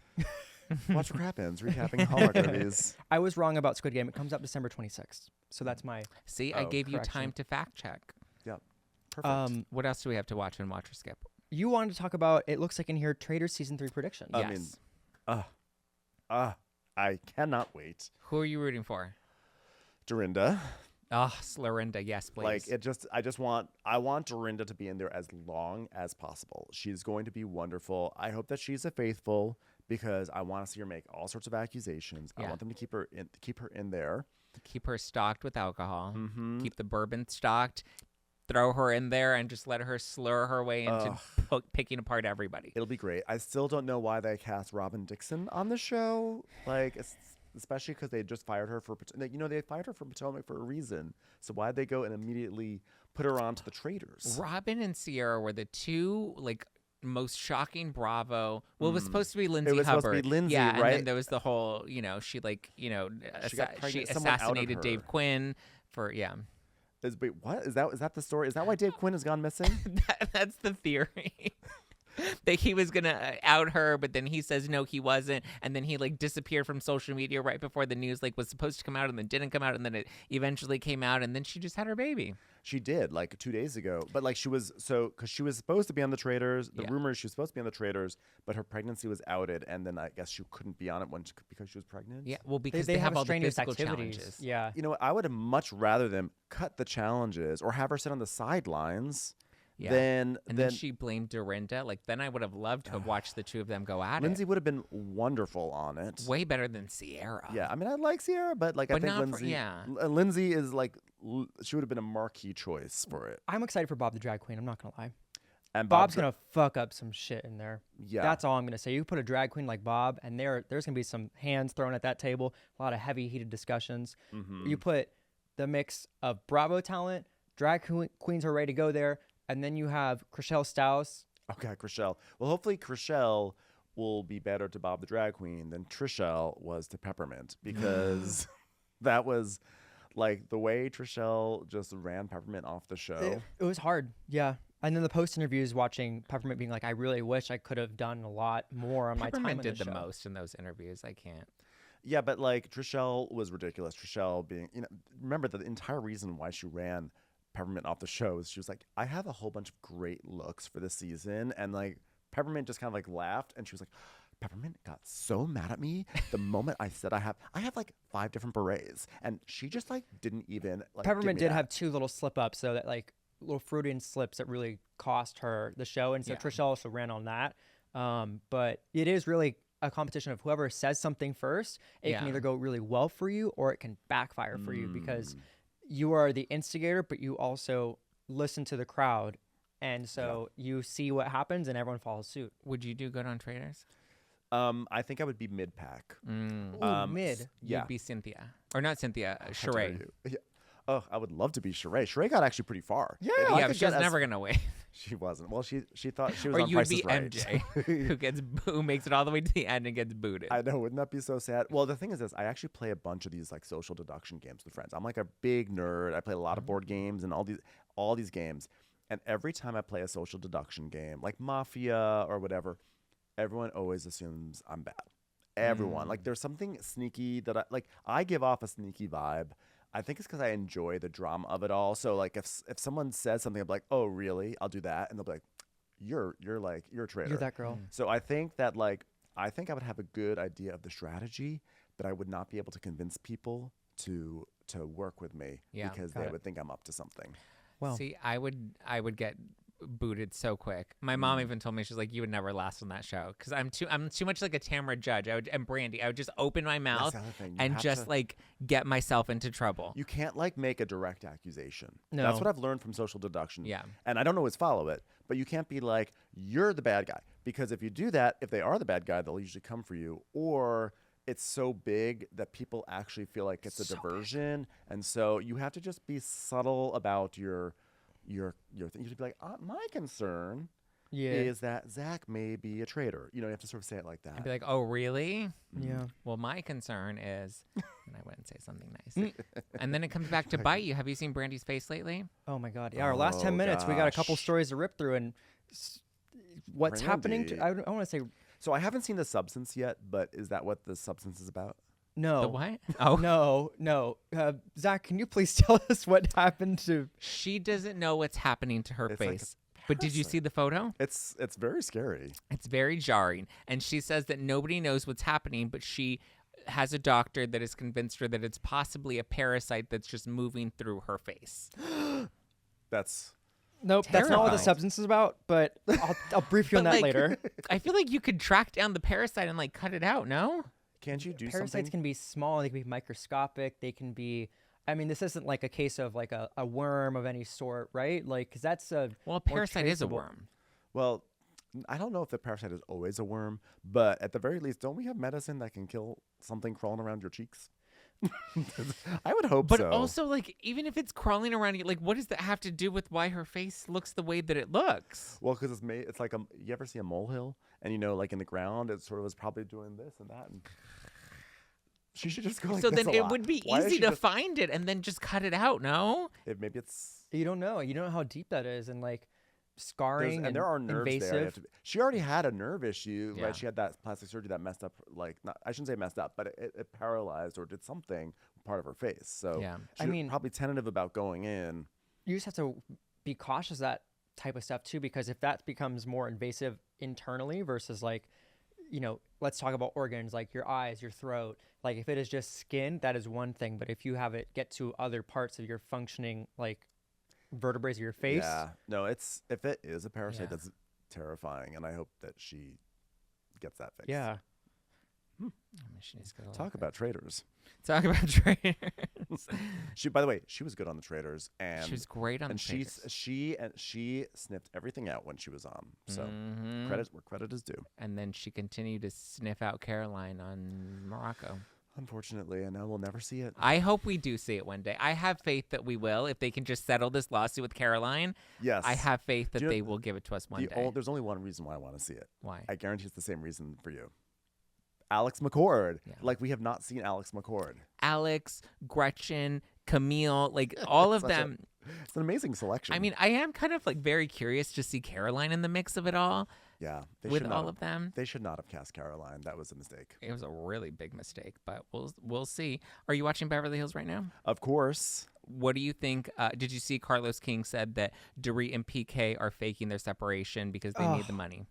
Watch what happens. Recapping Hallmark movies. I was wrong about Squid Game. It comes out December 26th. So that's my See, I Oh, gave you correction. time to fact check. Yep. Perfect. What else do we have to watch in Watch or Skip? You wanted to talk about, it looks like in here, Traitors season 3 predictions. I Yes. mean, I cannot wait. Who are you rooting for? Dorinda. Oh, Slorinda. Yes, please. Like I want Dorinda to be in there as long as possible. She's going to be wonderful. I hope that she's a faithful because I want to see her make all sorts of accusations. I Yeah. want them to keep her in there. Keep her stocked with alcohol. Mm-hmm. Keep the bourbon stocked. Throw her in there and just let her slur her way into picking apart everybody. It'll be great. I still don't know why they cast Robin Dixon on the show. Like, especially because they just fired her they fired her from Potomac for a reason. So why'd they go and immediately put her onto the Traitors? Robin and Sierra were the two most shocking Bravo. Well, it was supposed to be Lindsay was Hubbard. supposed to be Lindsay, yeah, and right? then there was the whole, she got she pregnant. Someone outed assassinated her. Dave Quinn for Wait, what is that? Is that the story? Is that why Dave Quinn has gone missing? That's the theory. that he was gonna out her, but then he says no, he wasn't, and then he like disappeared from social media right before the news like was supposed to come out, and then didn't come out, and then it eventually came out, and then she just had her baby. She did like 2 days ago, but like she was because she was supposed to be on the Traitors. The rumor is she was supposed to be on the Traitors, but her pregnancy was outed, and then I guess she couldn't be on it because she was pregnant. Yeah, well, because they have all the strenuous physical activities. challenges. Yeah. You know what? I would have much rather them cut the challenges or have her sit on the sidelines. Yeah. Then She blamed Dorinda. Like, then I would have loved to have watched the two of them go at Lindsay it. would have been wonderful on it. Way better than Sierra. Yeah, I mean, I like Sierra, but like I But think not for- Lindsay. yeah. Lindsay is like she would have been a marquee choice for it. I'm excited for Bob the drag queen. I'm not gonna lie. And Bob's gonna fuck up some shit in there. Yeah. That's all I'm gonna say. You put a drag queen like Bob, and there's gonna be some hands thrown at that table. A lot of heavy, heated discussions. You put the mix of Bravo talent, queens are ready to go there, and then you have Chriselle Staus. Okay, Chriselle. Well, hopefully Chriselle will be better to Bob the drag queen than Trishelle was to Peppermint, because that was like the way Trishelle just ran Peppermint off the show. It was hard, yeah. And then the post interviews, watching Peppermint being like, "I really wish I could have done a lot more on my time." Peppermint on did the the show. most in those interviews. I can't. Yeah, but like Trishelle was ridiculous. Trishelle being, remember the entire reason why she ran Peppermint off the show is she was like, I have a whole bunch of great looks for this season. And like Peppermint just kind of like laughed, and she was like, Peppermint got so mad at me the moment I said I have like 5 different berets. And she just like didn't even like Peppermint give me did that. have 2 little slip ups, so that like little Freudian slips that really cost her the show. And so Yeah. Trishelle also ran on that. But it is really a competition of whoever says something first. It can Yeah. either go really well for you or it can backfire for you, because you are the instigator, but you also listen to the crowd. And so you see what happens and everyone follows suit. Would you do good on Traitors? I think I would be mid-pack. Ooh, mid. Yeah. You'd be Cynthia. Or not Cynthia, How dare Sheree. you. Yeah. Oh, I would love to be Sheree. Sheree got actually pretty far. Yeah. If I Yeah, could but she was get as- never going to win. She wasn't. Well, she thought she was Or on you'd Price be is Right. MJ, who makes it all the way to the end and gets booted. I know, wouldn't that be so sad? Well, the thing is this, I actually play a bunch of these like social deduction games with friends. I'm like a big nerd. I play a lot of board games and all these games. And every time I play a social deduction game, like Mafia or whatever, everyone always assumes I'm bad. Everyone. Like there's something sneaky that I give off a sneaky vibe. I think it's because I enjoy the drama of it all. So like if someone says something, I'm like, oh really? I'll do that, and they'll be like, you're a traitor. You're that girl. So I think that I would have a good idea of the strategy, but I would not be able to convince people to work with me because got they it. would think I'm up to something. Well, See, I would get booted so quick. My mom even told me, she's like, you would never last on that show, because I'm too much like a Tamara Judge. And Brandi, I would just open my mouth the other thing. You and have just to- like get myself into trouble. You can't make a direct accusation. No. That's what I've learned from social deduction. Yeah. And I don't always follow it, but you can't be like, you're the bad guy. Because if you do that, if they are the bad guy, they'll usually come for you. Or it's so big that people actually feel like it's a diversion. And so you have to just be subtle about your thing. You should be like, my concern is that Zack may be a traitor. You have to sort of say it like that. I'd be like, oh really? yeah. Well, my concern is, and I wouldn't say something nice. And then it comes back to bite you. Have you seen Brandi's face lately? Oh my God. Yeah. Our last 10 minutes, we got a couple gosh. stories to rip through, and what's happening to, Brandi. I want to say, So I haven't seen The Substance yet, but is that what The Substance is about? no. The what? Oh, No. Zack, can you please tell us what happened to? she doesn't know what's happening to her It's like a face. But did you see the photo? It's very scary. It's very jarring. And she says that nobody knows what's happening, but she has a doctor that has convinced her that it's possibly a parasite that's just moving through her face. That's Nope, that's not what the Terrifying. substance is about. But I'll brief you on But, that like, later. I feel like you could track down the parasite and like cut it out, no? can't you do Parasites something? can be small. They can be microscopic. They can be. I mean, this isn't like a case of like a worm of any sort, right? Like, because that's a Well, a more parasite is a traceable. worm. Well, I don't know if the parasite is always a worm, but at the very least, don't we have medicine that can kill something crawling around your cheeks? I would hope But so. also, like, even if it's crawling around you, like, what does that have to do with why her face looks the way that it looks? well, because it's made. It's like you ever see a molehill, and like in the ground, it sort of was probably doing this and that, and she should just go like So this then a it lot. would be Why is easy she to just- find it and then just cut it out, no? Maybe it's. You don't know. You don't know how deep that is, and like, scarring And there are nerves there. invasive. She already had a nerve issue, Yeah. right? She had that plastic surgery that messed up, I shouldn't say messed up, but it paralyzed or did something part of her face. So Yeah. she I mean- probably tentative about going in. You just have to be cautious of that type of stuff too, because if that becomes more invasive internally versus like, let's talk about organs like your eyes, your throat. Like if it is just skin, that is one thing. But if you have it get to other parts of your functioning like vertebrae of your face, Yeah. No, if it is a parasite, Yeah. that's terrifying. And I hope that she gets that fixed. yeah. I mean, she needs to go Talk about Traitors. Talk about Traitors. By the way, she was good on the Traitors, and She was great on and the Traitors. she sniffed everything out when she was on. So Mhm. credit where credit is due. And then she continued to sniff out Caroline on Morocco. Unfortunately, and now we'll never see it. I hope we do see it one day. I have faith that we will. If they can just settle this lawsuit with Caroline, Yes, I have faith that Do you know- they will give it to us one day. There's only one reason why I want to see it. Why? I guarantee it's the same reason for you. Alex McCord. Yeah. Like we have not seen Alex McCord. Alex, Gretchen, Camille, like all of Such a- them. It's an amazing selection. I mean, I am kind of like very curious to see Caroline in the mix of it all yeah, they with should not all have- of them. They should not have cast Caroline. That was a mistake. It was a really big mistake, but we'll see. Are you watching Beverly Hills right now? Of course. What do you think? Did you see Carlos King said that Dorit and PK are faking their separation because they need the money?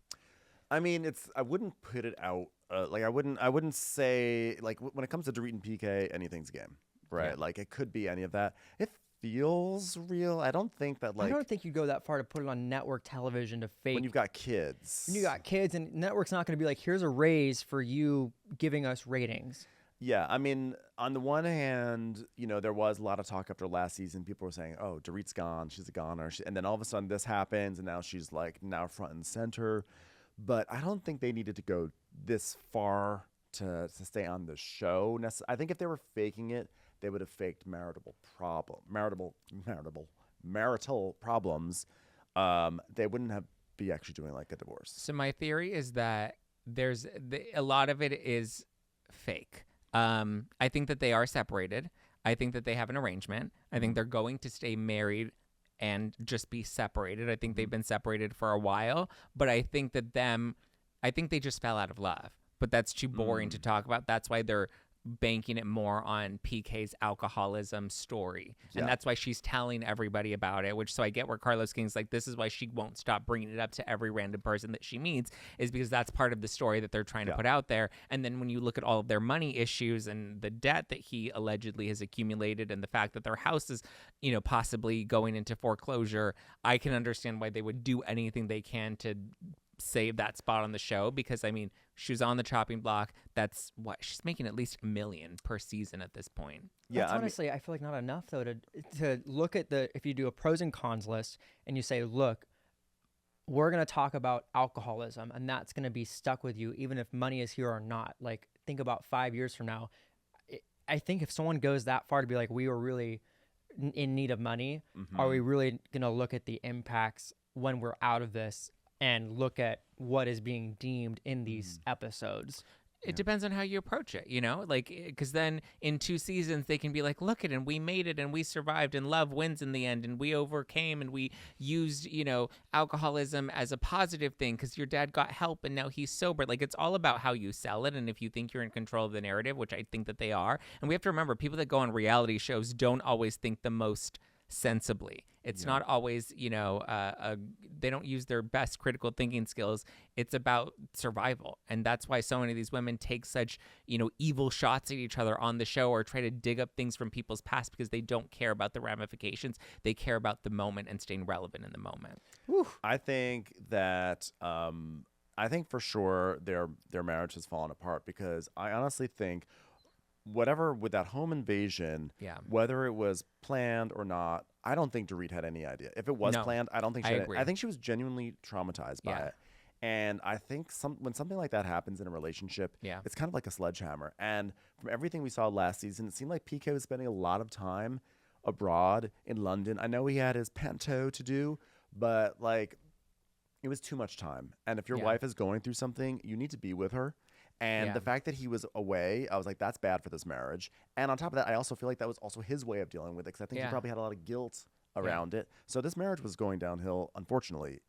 I mean, I wouldn't put it out. I wouldn't say like when it comes to Dorit and PK, anything's game, right? Yeah. Like it could be any of that. It feels real. I don't think that I don't think you go that far to put it on network television to fake. when you've got kids. When you got kids, and network's not going to be like, here's a raise for you giving us ratings. Yeah, I mean, on the one hand, there was a lot of talk after last season. People were saying, "Oh, Dorit's gone. She's a goner." And then all of a sudden, this happens, and now she's like now front and center. But I don't think they needed to go this far to stay on the show. I think if they were faking it, they would have faked marital problems. They wouldn't be actually doing like a divorce. So my theory is that a lot of it is fake. I think that they are separated. I think that they have an arrangement. I think they're going to stay married and just be separated. I think they've been separated for a while, but I think they just fell out of love. But that's too boring to talk about. That's why they're banking it more on PK's alcoholism story. Yeah. And that's why she's telling everybody about it, so I get where Carlos King's like, this is why she won't stop bringing it up to every random person that she meets, is because that's part of the story that they're trying to put out there. And then when you look at all of their money issues and the debt that he allegedly has accumulated and the fact that their house is, possibly going into foreclosure, I can understand why they would do anything they can to save that spot on the show, because I mean, she was on the chopping block. That's what she's making, at least $1 million per season at this point. Yeah, That's honestly, I feel like not enough though to look at if you do a pros and cons list and you say, look, we're going to talk about alcoholism and that's going to be stuck with you even if money is here or not. Like think about 5 years from now. I think if someone goes that far to be like, we were really in need of money, are we really going to look at the impacts when we're out of this and look at what is being deemed in these episodes? It depends on how you approach it, because then in 2 seasons they can be like, look at it, and we made it and we survived and love wins in the end and we overcame and we used, alcoholism as a positive thing because your dad got help and now he's sober. Like it's all about how you sell it. And if you think you're in control of the narrative, which I think that they are, and we have to remember people that go on reality shows don't always think the most sensibly. It's not always, they don't use their best critical thinking skills. It's about survival. And that's why so many of these women take such, evil shots at each other on the show or try to dig up things from people's past because they don't care about the ramifications. They care about the moment and staying relevant in the moment. I think that I think for sure their marriage has fallen apart because I honestly think whatever with that home invasion, whether it was planned or not, I don't think Dorit had any idea. If it was planned, I don't think she had. agree. I think she was genuinely traumatized by it. And I think when something like that happens in a relationship, it's kind of like a sledgehammer. And from everything we saw last season, it seemed like PK was spending a lot of time abroad in London. I know he had his panto to do, but like it was too much time. And if your wife is going through something, you need to be with her. And the fact that he was away, I was like, that's bad for this marriage. And on top of that, I also feel like that was also his way of dealing with it because I think he probably had a lot of guilt around it. So this marriage was going downhill, unfortunately,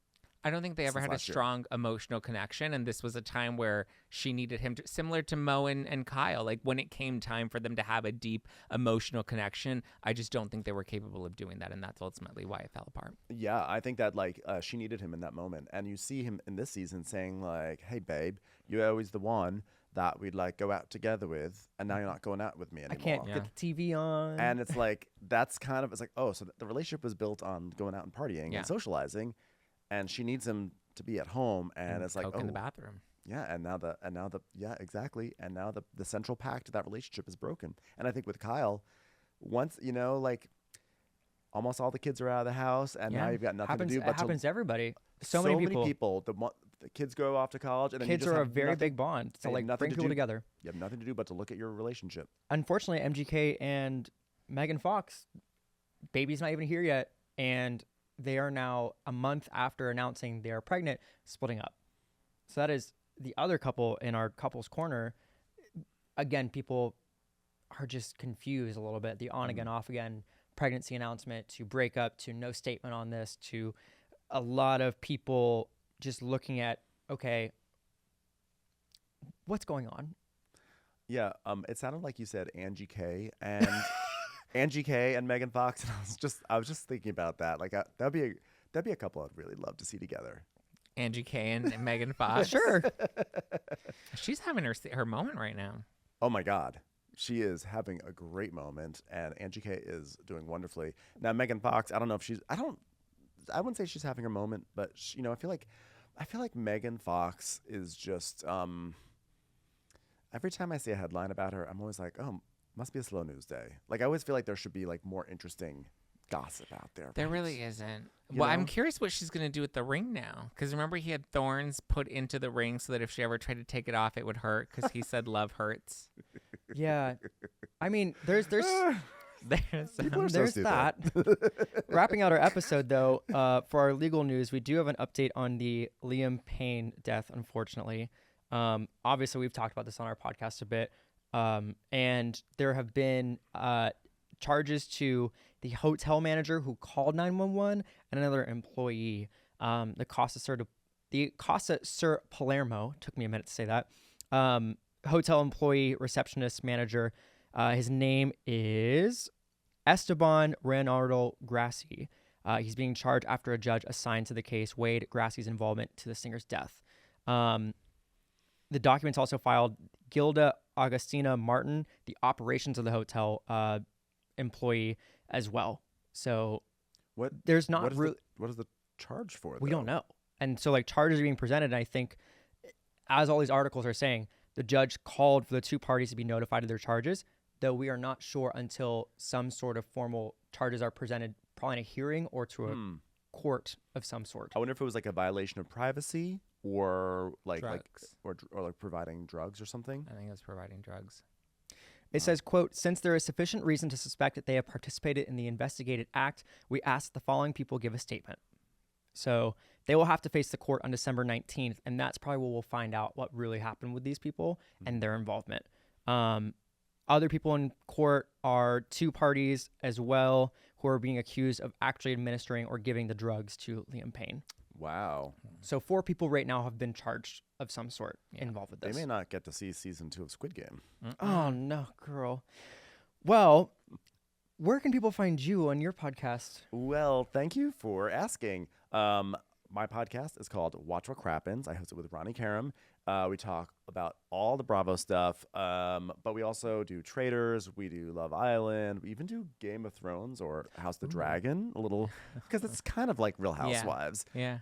I don't think they ever since had a last year. strong emotional connection, and this was a time where she needed him to, similar to Mo and Kyle. Like when it came time for them to have a deep emotional connection, I just don't think they were capable of doing that, and that's ultimately why it fell apart. Yeah, I think that like she needed him in that moment, and you see him in this season saying like, "Hey, babe, you're always the one that we'd like go out together with, and now you're not going out with me I anymore." can't get the TV on. And it's like that's kind of it's like oh, so the relationship was built on going out and partying Yeah. and socializing, and she needs him to be at home, and it's like Coke oh, in the bathroom. yeah, and now the yeah, exactly, and now the central pact to that relationship is broken. And I think with Kyle, once like almost all the kids are out of the house, and now you've got nothing to do but It happens to everybody. So many many people. The kids go off to college, and then Kids you just are a have very nothing- big bond. So you have like nothing bring to people do. together. You have nothing to do but to look at your relationship. Unfortunately, MGK and Megan Fox, baby's not even here yet, and they are now a month after announcing they are pregnant, splitting up. So that is the other couple in our couples corner. Again, people are just confused a little bit. The on again, off again pregnancy announcement to break up to no statement on this to a lot of people just looking at, okay, what's going on? Yeah, it sounded like you said Angie K and Angie K and Megan Fox, and I was just thinking about that. Like that'd be a couple I'd really love to see together. Angie K and Megan Fox. Sure. She's having her moment right now. Oh my God, she is having a great moment, and Angie K is doing wonderfully. Now Megan Fox, I don't know if she's. I wouldn't say she's having her moment, but I feel like Megan Fox is just. Every time I see a headline about her, I'm always like, oh, must be a slow news day. Like I always feel like there should be like more interesting gossip out there. There but- really isn't. You Well, I'm know? curious what she's going to do with the ring now. Because remember, he had thorns put into the ring so that if she ever tried to take it off, it would hurt. Because he said love hurts. Yeah. I mean, there's There's People are so there's stupid. that. Wrapping out our episode, though, for our legal news, we do have an update on the Liam Payne death, unfortunately. Obviously, we've talked about this on our podcast a bit. And there have been charges to the hotel manager who called 911 and another employee. The Casa Sir Palermo, took me a minute to say that, hotel employee, receptionist, manager. His name is Esteban Reynaldo Grassi. He's being charged after a judge assigned to the case weighed Grassi's involvement to the singer's death. The documents also filed Gilda Augustina Martin, the operations of the hotel employee, as well. So What there's not what is really. what is the charge for? We though? don't know. And so like charges are being presented. And I think as all these articles are saying, the judge called for the two parties to be notified of their charges, though we are not sure until some sort of formal charges are presented, probably in a hearing or to a court of some sort. I wonder if it was like a violation of privacy or like Drugs. or like providing drugs or something. I think it was providing drugs. It says, quote, since there is sufficient reason to suspect that they have participated in the investigated act, we ask the following people give a statement. So they will have to face the court on December 19th, and that's probably where we'll find out what really happened with these people and their involvement. Other people in court are two parties as well who are being accused of actually administering or giving the drugs to Liam Payne. Wow. So 4 people right now have been charged of some sort involved with They this. may not get to see season 2 of Squid Game. Oh, no, girl. Well, where can people find you on your podcast? Well, thank you for asking. My podcast is called Watch What Crappens. I host it with Ronnie Karam. We talk about all the Bravo stuff, but we also do Traitors. We do Love Island. We even do Game of Thrones or House of the Dragon a little because it's kind of like Real Housewives. Yeah.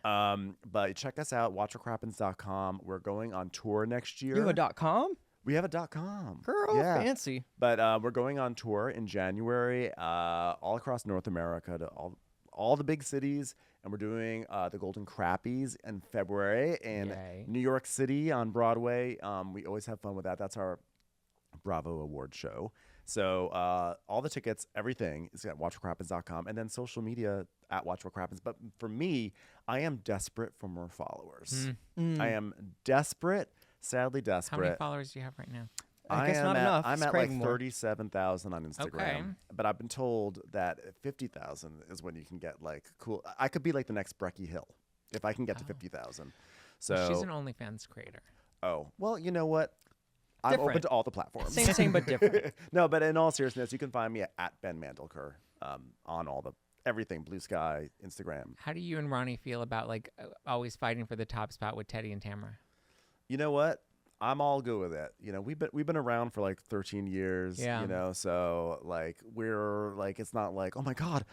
But check us out, watchwhatcrappens.com. We're going on tour next year. You have a .com? We have a .com. Girl, Yeah. fancy. But we're going on tour in January all across North America to all the big cities. And we're doing the Golden Crappies in February in Yay. New York City on Broadway. We always have fun with that. That's our Bravo Award show. So all the tickets, everything is at watchwhatcrappens.com. And then social media at watchwhatcrappens. But for me, I am desperate for more followers. I am desperate, sadly How desperate. many followers do you have right now? I guess not enough. I'm It's at like craving more. 37,000 on Instagram. Okay. But I've been told that 50,000 is when you can get like cool. I could be like the next Breckie Hill if I can get to 50,000. So She's an OnlyFans creator. oh well, you know what? I'm open Different. to all the platforms. Same but different. No, but in all seriousness, you can find me at Ben Mandelker on all the everything, Blue Sky, Instagram. How do you and Ronnie feel about like always fighting for the top spot with Teddy and Tamara? You know what? I'm all good with it. You know, we've been around for like 13 years. Yeah. You know, so like we're like it's not like oh my god,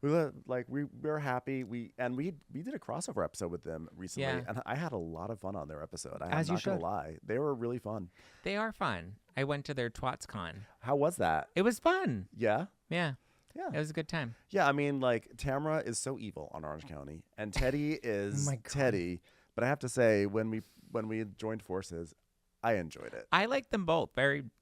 we're happy. We did a crossover episode with them recently, Yeah. and I had a lot of fun on their episode. As I'm you not gonna should. lie, they were really fun. They are fun. I went to their TwatsCon. How was that? It was fun. Yeah. Yeah. Yeah. It was a good time. Yeah, I mean, like Tamara is so evil on Orange County, and Teddy is my God. Teddy. But I have to say, when we joined forces, I enjoyed it. I like them both.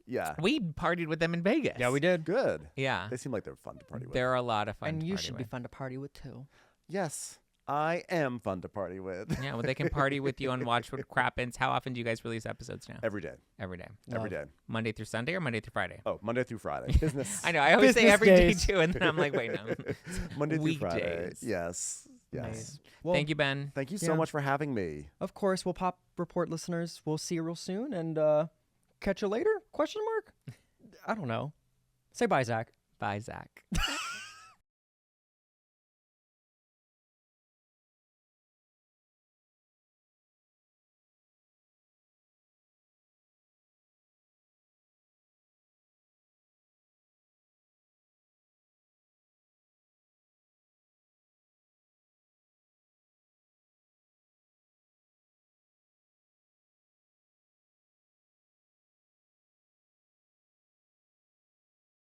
Yeah, We partied with them in Vegas. Yeah, we did. good. Yeah. They seem like they're fun to party with. They're a lot of fun. And to you party should with. be fun to party with too. Yes, I am fun to party with. Yeah, well, they can party with you and watch what Crappens. How often do you guys release episodes now? Every day, Every day. every day. Monday through Sunday or Monday through Friday? Oh, Monday through Friday. Business. I know. I always say Business every day days. too, and then I'm like, wait, no. Monday through Friday. Weekdays. Yes, yes. Nice. Well, Thank you, Ben. Thank you so Yeah. much for having me. Of course, we'll pop report listeners. We'll see you real soon and catch you later? Question mark? I don't know. Say bye, Zach. Bye, Zach.